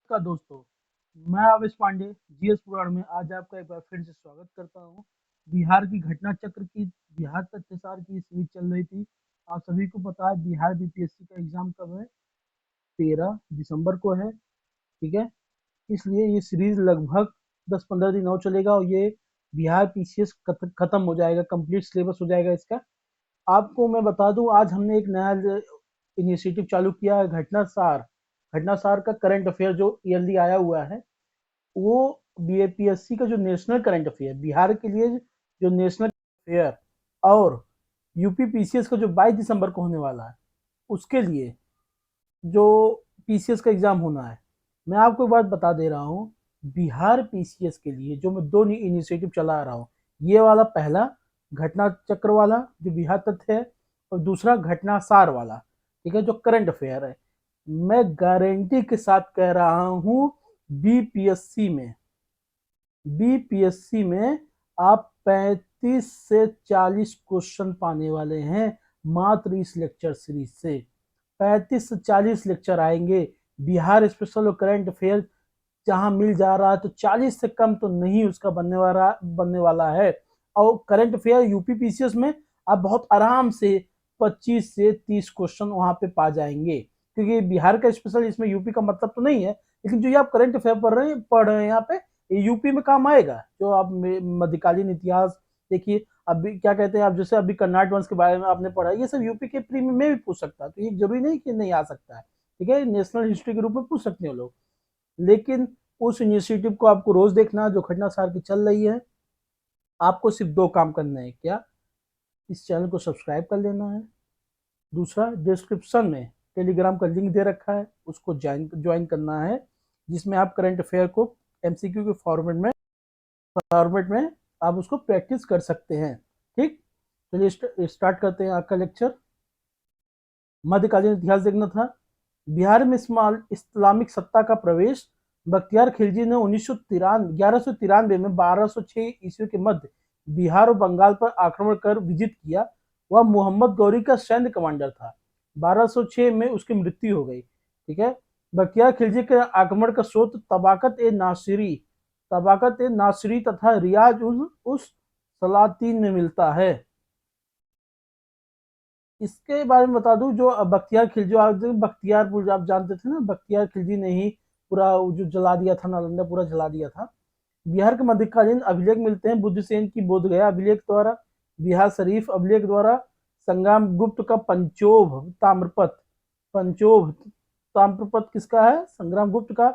नमस्कार दोस्तों, मैं आवेश पांडे जीएस पुराण में आज आपका एक बार फिर से स्वागत करता हूं। बिहार की घटना चक्र की बिहार तथ्यसार की सीरीज चल रही थी। आप सभी को पता है बिहार बीपीएससी का एग्जाम कब है? 13 दिसंबर को है। ठीक है, इसलिए ये सीरीज लगभग 10-15 दिन और चलेगा और ये बिहार पीसीएस खत्म हो जाएगा, कंप्लीट सिलेबस हो जाएगा इसका। आपको मैं बता दूं, आज हमने एक नया इनिशिएटिव चालू किया है, घटनासार। घटनासार का करंट अफेयर जो ईयरली आया हुआ है, वो बीएपीएससी का जो नेशनल करंट अफेयर बिहार के लिए, जो नेशनल अफेयर और यूपी पीसीएस का जो 22 दिसंबर को होने वाला है, उसके लिए जो पीसीएस का एग्जाम होना है, मैं आपको एक बात बता दे रहा हूँ। बिहार पीसीएस के लिए जो मैं दो इनिशिएटिव चला रहा हूँ, ये वाला पहला घटना चक्र वाला जो बिहार तथ्य है, और दूसरा घटनासार वाला, ठीक है, जो करंट अफेयर है। मैं गारंटी के साथ कह रहा हूँ, बीपीएससी में बीपीएससी में आप 35 से 40 क्वेश्चन पाने वाले हैं मात्र इस लेक्चर सीरीज से। 35 से 40 लेक्चर आएंगे। बिहार स्पेशल और करंट अफेयर जहां मिल जा रहा है तो 40 से कम तो नहीं उसका बनने वाला है। और करंट अफेयर यूपी पीसीएस में आप बहुत आराम से 25 से 30 क्वेश्चन वहां पे पा जाएंगे, क्योंकि बिहार का स्पेशल इसमें यूपी का मतलब तो नहीं है, लेकिन जो ये आप करंट अफेयर पढ़ रहे हैं यहाँ पे, ये यूपी में काम आएगा। जो आप मध्यकालीन इतिहास देखिए, अभी क्या कहते हैं आप, जैसे अभी कर्नाट वंश के बारे में आपने पढ़ा, ये सब यूपी के प्री में भी पूछ सकता है, तो ये जरूरी नहीं कि नहीं आ सकता है। ठीक है, नेशनल हिस्ट्री के रूप में पूछ सकते हैं लोग। लेकिन उस इनिशिएटिव को आपको रोज देखना, जो घटना सार की चल रही है। आपको सिर्फ दो काम करना है, क्या? इस चैनल को सब्सक्राइब कर लेना है। दूसरा, डिस्क्रिप्शन में टेलीग्राम का लिंक दे रखा है, उसको ज्वाइन करना है, जिसमें आप करंट अफेयर को एमसीक्यू के फॉर्मेट में आप उसको प्रैक्टिस कर सकते हैं। ठीक, चलिए स्टार्ट करते हैं आपका लेक्चर। मध्यकालीन इतिहास देखना था। बिहार में इस्लामिक सत्ता का प्रवेश। बख्तियार खिलजी ने 1193 में 1206 ईस्वी के मध्य बिहार और बंगाल पर आक्रमण कर विजित किया। वह मोहम्मद गौरी का सैन्य कमांडर था। 1206 में उसकी मृत्यु हो गई। ठीक है, बख्तियार खिलजी के आक्रमण का स्रोत तबाकत ए नासिरी तथा रियाज उस सलातीन में मिलता है। इसके बारे में बता दूं, जो बख्तियार खिलजी, जो बख्तियारपुर आप जानते थे ना, बख्तियार खिलजी ने ही पूरा जो जला दिया था, नालंदा पूरा जला दिया था। बिहार के मध्यकालीन अभिलेख मिलते हैं बुद्धसेन की बोध गया अभिलेख द्वारा, बिहार शरीफ अभिलेख द्वारा, संग्राम गुप्त का पंचोभ ताम्रपत्र किसका है? संग्राम गुप्त का।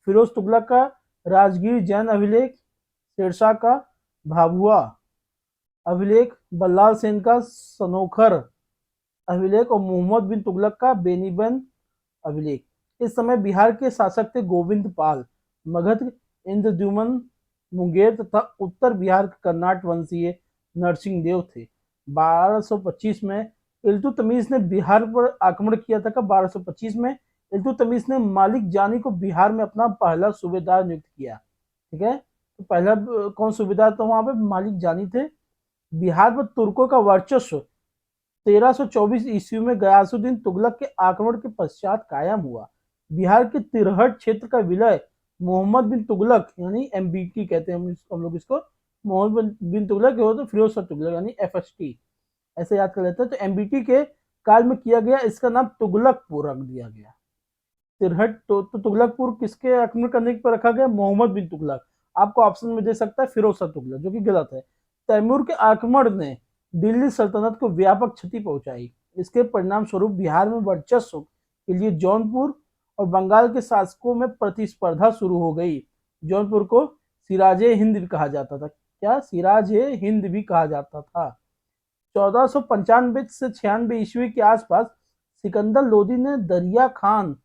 फिरोज तुगलक का राजगीर जैन अभिलेख, शेरशाह का भाभुआ अभिलेख, बल्लाल सेन का सनोखर अभिलेख और मोहम्मद बिन तुगलक का बेनीबंद अभिलेख। इस समय बिहार के शासक थे गोविंद पाल, मगध इंद्रद्युमन मुंगेर तथा उत्तर बिहार के कर्नाट वंशीय नरसिंह देव थे। 1225 में इल्तुतमिश ने बिहार पर आक्रमण किया था। 1225 में इल्तुतमिश ने मालिक जानी को बिहार में अपना पहला सूबेदार नियुक्त किया। ठीक है, तो पहला कौन सूबेदार था वहां पे? मालिक जानी थे। बिहार पर तुर्कों का वर्चस्व 1324 ईस्वी में गयासुद्दीन तुगलक के आक्रमण के पश्चात कायम हुआ। बिहार के तिरहट क्षेत्र का विलय मोहम्मद बिन तुगलक यानी एमबीटी कहते हैं हम लोग इसको, मोहम्मद बिन तुगलक होते फिरोज शाह तुगलक यानी एफएसटी, ऐसे याद कर लेते हैं। तो एमबीटी के काल में किया गया, इसका नाम तुगलकपुर रख दिया गया। तिरहट तो तुगलकपुर किसके आक्रमण करने पर रखा गया? मोहम्मद बिन तुगलक। आपको ऑप्शन में दे सकता है फिरोज शाह तुगलक, जो कि गलत है। तैमूर के आक्रमण ने दिल्ली सल्तनत को व्यापक क्षति पहुंचाई। इसके परिणाम स्वरूप बिहार में वर्चस्व के लिए जौनपुर और बंगाल के शासकों में प्रतिस्पर्धा शुरू हो गई। जौनपुर को सिराजे हिंद भी कहा जाता था। क्या? सिराजे हिंद भी कहा जाता था। 1495 से 96 ईस्वी के आसपास सिकंदर लोदी ने दरिया खान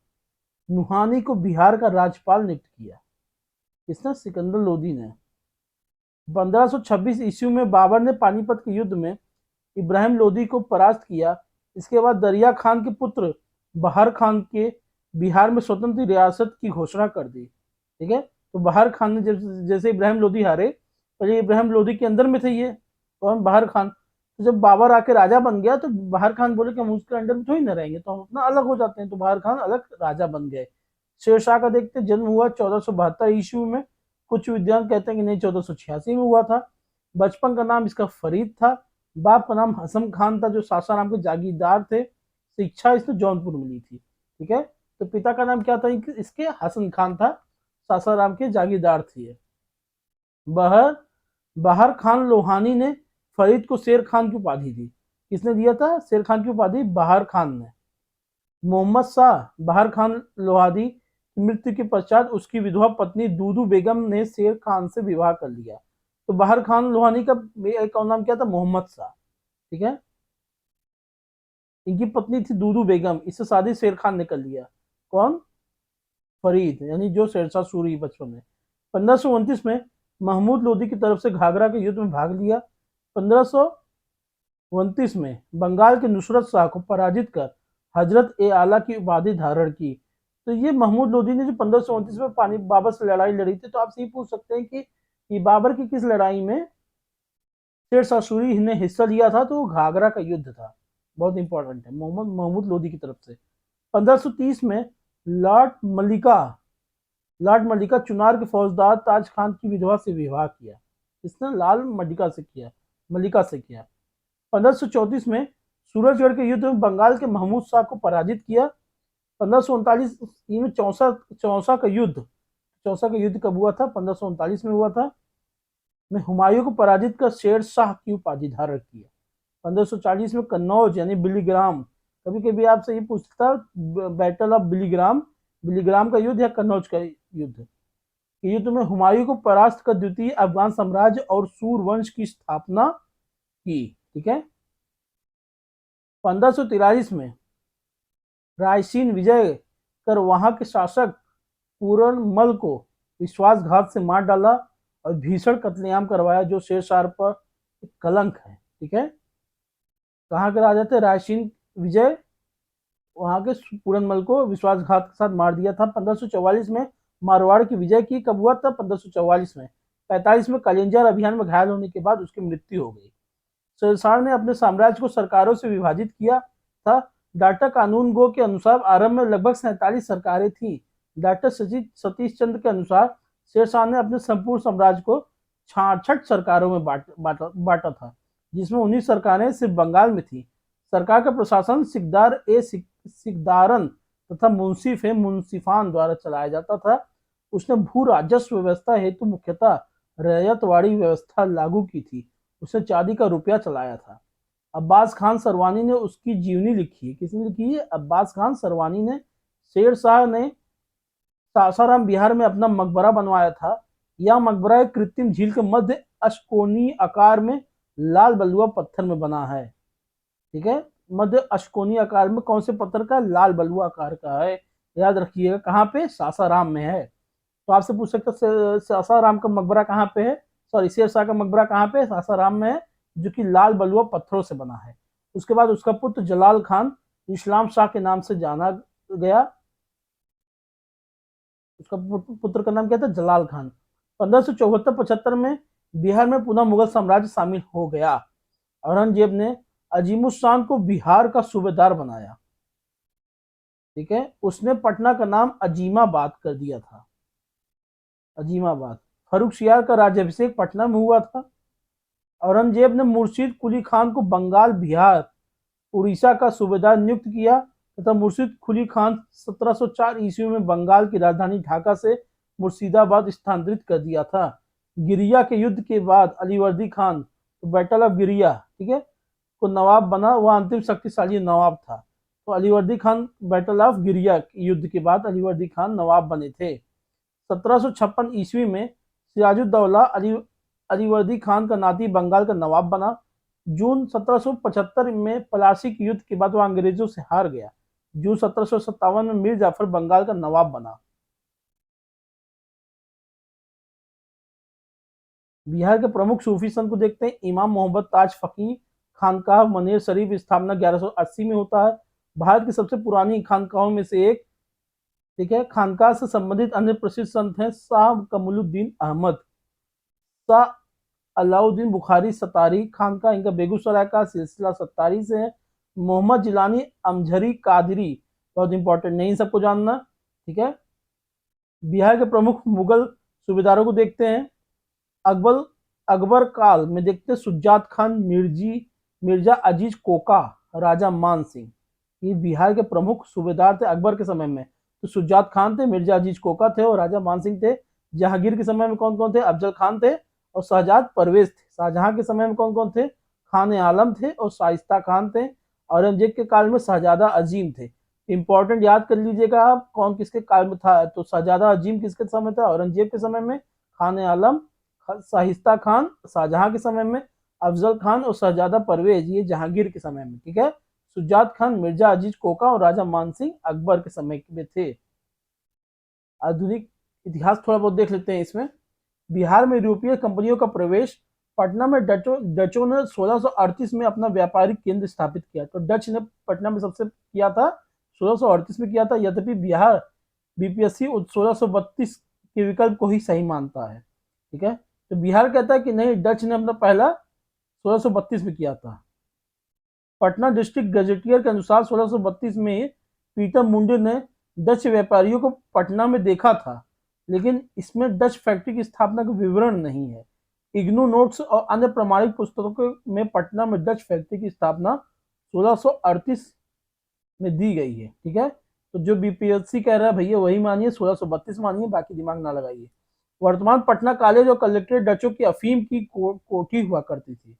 नुहानी को बिहार का राज्यपाल नियुक्त किया। इसने सिकंदर लोदी ने। 1526 ईस्वी में बाबर ने पानीपत के युद्ध में इब्राहिम लोदी को परास्त किया। इसके बाद दरिया खान के पुत्र बहार खान के बिहार में स्वतंत्र रियासत की घोषणा कर दी। ठीक है, तो बहार खान ने जैसे इब्राहिम लोदी हारे, पहले इब्राहिम लोदी के अंदर में थे ये, तो हम बहार खान, तो जब बाबर आके राजा बन गया तो बहार खान बोले कि हम उसके अंडर में थोड़ी ना रहेंगे, तो हम अपना अलग हो जाते हैं, तो बहार खान अलग राजा बन गए। शेरशाह का देखते जन्म हुआ 1472 ईस्वी में, कुछ विद्वान कहते हैं कि नहीं 1486 में हुआ था। बचपन का नाम इसका फरीद था। बाप का नाम हसन खान था जो सासाराम के जागीरदार थे। शिक्षा इसने जौनपुर में ली थी। ठीक है, तो पिता का नाम क्या था इसके? हसन खान था, सासाराम के जागीरदार थे। बहर बहर खान लोहानी ने फरीद को शेर खान की उपाधि दी। किसने दिया था शेर खान की उपाधि? बहर खान ने। मोहम्मद शाह बहर खान लोहानी की मृत्यु के पश्चात उसकी विधवा पत्नी दूदू बेगम ने शेर खान से विवाह कर लिया। तो बहर खान लोहानी का एक और नाम क्या था? मोहम्मद शाह। ठीक है, इनकी पत्नी थी दूदू बेगम, इससे शादी शेर खान ने कर लिया। कौन? फरीद, यानी जो शेरशाह सूरी बचपन में। 1529 में महमूद लोदी की तरफ से घाघरा के युद्ध में भाग लिया। 1529 में बंगाल के नुसरत शाह को पराजित कर हजरत ए आला की उपाधि धारण की। तो ये महमूद लोदी ने जो 1529 में पानी बाबर से लड़ाई लड़ी थी, तो आप से पूछ सकते हैं कि ये बाबर की किस लड़ाई में शेरशाह सूरी ने हिस्सा लिया था? तो घाघरा का युद्ध था। बहुत इंपॉर्टेंट है, मोहम्मद महमूद लोदी की तरफ से। 1530 में लॉर्ड मलिका चुनार के फौजदार ताज खान की विधवा से विवाह किया। इसने लाल मलिका से किया। 1534 में सूरजगढ़ के युद्ध में बंगाल के महमूद शाह को पराजित किया। 1539 में चौसा का युद्ध कब हुआ था? 1539 में हुआ था। में हुमायूं को पराजित कर शेर शाह की उपाधि धारण किया। 1540 में कन्नौज यानी बिलीग्राम, कभी कभी आपसे ये पूछता बैटल ऑफ बिलीग्राम का युद्ध या कन्नौज का युद्ध, युद्ध में हुमायूं को परास्त कर द्वितीय अफगान साम्राज्य और सूर वंश की स्थापना की। ठीक है, 1543 में रायसीन विजय कर वहां के शासक पूरनमल को विश्वासघात से मार डाला और भीषण कत्लेआम करवाया, जो शेरशाह पर कलंक है। ठीक है, कहाँ के राजा थे? रायसीन विजय वहां के पूरनमल को विश्वासघात के साथ मार दिया था। 1544 में मारवाड़ की विजय की। कब हुआ था? 1544 में। 45 में कलिंजर अभियान में घायल होने के बाद उसकी मृत्यु हो गई। शेरशाह ने अपने साम्राज्य को सरकारों से विभाजित किया था। डाटा कानून गो के अनुसार आरंभ में लगभग 47 सरकारें थी। डॉक्टर सतीश चंद्र के अनुसार शेरशाह ने अपने संपूर्ण साम्राज्य को 66 सरकारों में बांटा था, जिसमें 19 सरकारें सिर्फ बंगाल में थी। सरकार का प्रशासन सिकदारन तथा मुंसिफान द्वारा चलाया जाता था। उसने भू राजस्व व्यवस्था हेतु मुख्यतः रैयतवाड़ी व्यवस्था लागू की थी। उसने चांदी का रुपया चलाया था। अब्बास खान सरवानी ने उसकी जीवनी लिखी है। किसने लिखी है? अब्बास खान सरवानी ने। शेरशाह ने सासाराम बिहार में अपना मकबरा बनवाया था। यह मकबरा एक कृत्रिम झील के मध्य अष्टकोणीय आकार में लाल बलुआ पत्थर में बना है। ठीक है, मध्य अष्टकोणीय आकार में कौन से पत्थर का? लाल बलुआ आकार का है। याद रखिएगा, कहाँ पे? सासाराम में है। तो आपसे पूछ सकते सासाराम का मकबरा कहाँ पे है? सॉरी, शेरशाह का मकबरा कहाँ पे? सासाराम में है, जो कि लाल बलुआ पत्थरों से बना है। उसके बाद उसका पुत्र जलाल खान इस्लाम शाह के नाम से जाना गया। उसका पुत्र का नाम क्या था? जलाल खान। 1574-75 में बिहार में पुनः मुगल साम्राज्य शामिल हो गया। औरंगजेब ने अजीमुशान को बिहार का सूबेदार बनाया। ठीक है, उसने पटना का नाम अजीमाबाद कर दिया था। अजीमाबाद। फर्रुखसियार का राज्याभिषेक पटना में हुआ था। औरंगजेब ने मुर्शीद कुली खान को बंगाल, बिहार, उड़ीसा का सूबेदार नियुक्त किया तथा मुर्शीद कुली खान 1704 ईस्वी में बंगाल की राजधानी ढाका से मुर्शिदाबाद स्थानांतरित कर दिया था। गिरिया के युद्ध के बाद अलीवर्दी खान, तो बैटल ऑफ गिरिया, ठीक है, को नवाब बना। वह अंतिम शक्तिशाली नवाब था। तो अलीवर्दी खान, बैटल ऑफ गिरिया युद्ध के बाद अलीवर्दी खान नवाब बने थे। 1756 ईस्वी में सिराजुद्दौला अलीवर्दी खान का नाती बंगाल का नवाब बना। जून 1775 में पलासी के युद्ध के बाद वह अंग्रेजों से हार गया। जून 1757 में मीर जाफर बंगाल का नवाब बना। बिहार के प्रमुख सूफी संत को देखते हैं। इमाम मोहम्मद ताज फकीह खानकाह मनेर शरीफ स्थापना 1180 में होता है। भारत की सबसे पुरानी खानकाहों में से एक। ठीक है, खानकाह से संबंधित अन्य प्रसिद्ध संत हैं शाह कमलुद्दीन अहमद, शाह अलाउद्दीन बुखारी सतारी खानका, इनका बेगूसराय का सिलसिला सत्तारी से है। मोहम्मद जिलानी अमझरी कादरी, बहुत इंपॉर्टेंट, नहीं सबको जानना। ठीक है, बिहार के प्रमुख मुगल सूबेदारों को देखते हैं। अकबर अकबर काल में देखते हैं सुजात खान, मिर्जा अजीज कोका, राजा मान सिंह। ये बिहार के प्रमुख सूबेदार थे अकबर के समय में। तो सुजात खान थे, मिर्जा अजीज कोका थे और राजा मान सिंह थे। जहांगीर के समय में कौन कौन थे? अफजल खान थे और शहजाद परवेज थे। शाहजहां के समय में कौन कौन थे? खान आलम थे और शाइस्ता खान थे। औरंगजेब के काल में शहजादा अजीम थे। इंपॉर्टेंट याद कर लीजिएगा आप, कौन किसके काल में था। तो शहजादा अजीम किसके समय था? औरंगजेब के समय में। खान आलम, शाहिस्ता खान शाहजहां के समय में। अफजल खान और शहजादा परवेज ये जहांगीर के समय में। ठीक है। सुजात खान, मिर्जा अजीज कोका और राजा मान सिंह अकबर के समय में थे। आधुनिक इतिहास थोड़ा बहुत देख लेते हैं इसमें। बिहार में यूरोपीय कंपनियों का प्रवेश। पटना में डचों ने 1638 में अपना व्यापारिक केंद्र स्थापित किया। तो डच ने पटना में सबसे किया था, 1638 में किया था। यद्यपि बिहार बीपीएससी 1632 के विकल्प को ही सही मानता है। ठीक है। तो बिहार कहता है कि नहीं, डच ने अपना पहला 1632 में किया था। पटना डिस्ट्रिक्ट गजेटियर के अनुसार 1632 में पीटर मुंडे ने डच व्यापारियों को पटना में देखा था, लेकिन इसमें डच फैक्ट्री की स्थापना का विवरण नहीं है। इग्नू नोट्स और अन्य प्रमाणिक पुस्तकों में पटना में डच फैक्ट्री की स्थापना 1638 में दी गई है। ठीक है। तो जो बीपीएससी कह रहा है भैया वही मानिए, 1632 मानिए, बाकी दिमाग ना लगाइए। वर्तमान पटना कॉलेज और कलेक्ट्रेट डचों की अफीम की कोठी हुआ करती थी।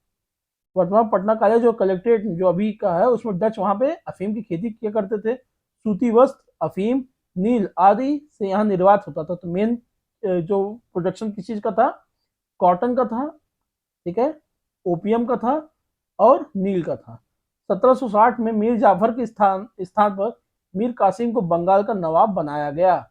वर्तमान पटना कॉलेज और कलेक्ट्रेट जो अभी का है उसमें डच वहां पे अफीम की खेती किया करते थे। सूती वस्त्र, अफीम, नील आदि से यहाँ निर्यात होता था। तो मेन जो प्रोडक्शन किस चीज का था? कॉटन का था। ठीक है। ओपियम का था और नील का था। 1760 में मीर जाफर के स्थान पर मीर कासिम को बंगाल का नवाब बनाया गया।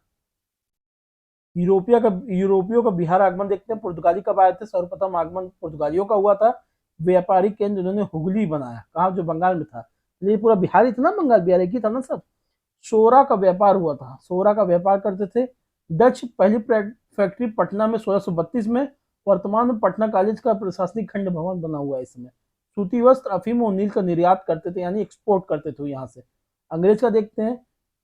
यूरोपियों का बिहार आगमन देखते हैं। पुर्तगाली कब आए थे? सर्वप्रथम आगमन पुर्तगालियों का हुआ था। व्यापारिक केंद्र उन्होंने हुगली बनाया। कहा? जो बंगाल में था। ये पूरा बिहार ही था ना, बंगाल बिहार एक ही था ना सब। सोरा का व्यापार हुआ था, सोरा का व्यापार करते थे। डच पहली फैक्ट्री पटना में 1632 में। वर्तमान में पटना कॉलेज का प्रशासनिक खंड भवन बना हुआ है इसमें। सूती वस्त्र, अफीम और नील का निर्यात करते थे, यानी एक्सपोर्ट करते थे यहाँ से। अंग्रेज का देखते हैं।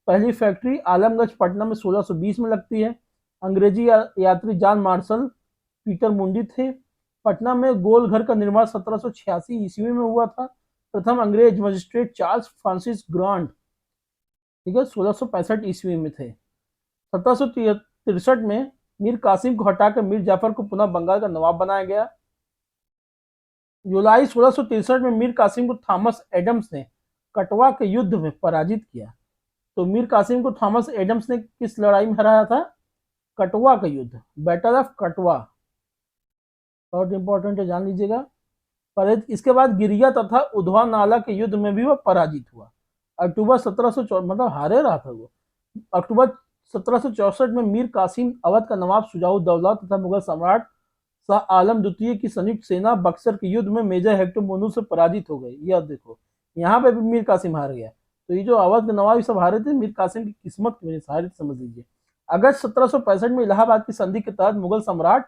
पहली फैक्ट्री आलमगंज पटना में 1620 में लगती है। अंग्रेजी यात्री जॉन मार्शल पीटर मुंडी थे। पटना में गोल घर का निर्माण 1786 ईस्वी में हुआ था। प्रथम अंग्रेज मजिस्ट्रेट चार्ल्स फ्रांसिस ग्रांट, ठीक है, 1665 ईस्वी में थे। 1763 में मीर कासिम को हटाकर मीर जाफर को पुनः बंगाल का नवाब बनाया गया। जुलाई 1663 में मीर कासिम को थॉमस एडम्स ने कटवा के युद्ध में पराजित किया। तो मीर कासिम को थॉमस एडम्स ने किस लड़ाई में हराया था? कटवा का युद्ध, बैटल ऑफ कटवा। बहुत इंपॉर्टेंट है, जान लीजिएगा। पर इसके बाद गिरिया तथा उधवा नाला के युद्ध में भी वह पराजित हुआ। अक्टूबर 1764, मतलब हारे रहा था वो। अक्टूबर 1764 में मीर कासिम अवध का नवाब शुजाउद्दौला तथा मुगल सम्राट शाह आलम द्वितीय की संयुक्त सेना बक्सर के युद्ध में मेजर हेक्टर मोनू से पराजित हो गई। यह देखो, यहाँ पे भी मीर कासिम हार गया। तो ये जो अवध के नवाब सब हारे थे, मीर कासिम की किस्मत की वजह से हारे, समझ लीजिए। अगस्त 1765 में इलाहाबाद की संधि के तहत मुगल सम्राट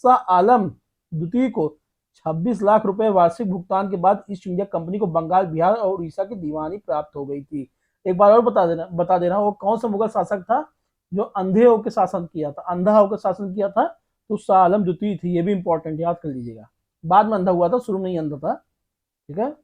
शाह आलम द्वितीय को 26 लाख रुपए वार्षिक भुगतान के बाद ईस्ट इंडिया कंपनी को बंगाल, बिहार और उड़ीसा की दीवानी प्राप्त हो गई थी। एक बार और बता देना वो कौन सा मुगल शासक था जो अंधे होकर शासन किया था, अंधा होकर शासन किया था? तो शाह आलम द्वितीय थी। ये भी इंपॉर्टेंट, याद कर लीजिएगा। बाद में अंधा हुआ था, शुरू में ही अंधा था। ठीक है।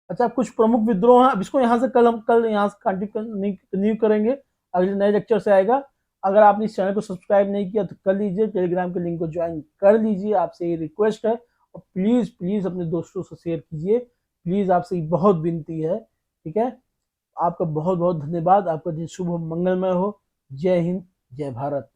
अच्छा, कुछ प्रमुख विद्रोह हैं। अब इसको यहाँ से कल यहाँ से कंटिन्यू करेंगे, अगले नए लेक्चर से आएगा। अगर आपने इस चैनल को सब्सक्राइब नहीं किया तो कर लीजिए, टेलीग्राम के लिंक को ज्वाइन कर लीजिए। आपसे ये रिक्वेस्ट है, और प्लीज प्लीज अपने दोस्तों से शेयर कीजिए, प्लीज, आपसे बहुत विनती है। ठीक है। आपका बहुत बहुत धन्यवाद। आपका दिन शुभ मंगलमय हो। जय हिंद, जय भारत।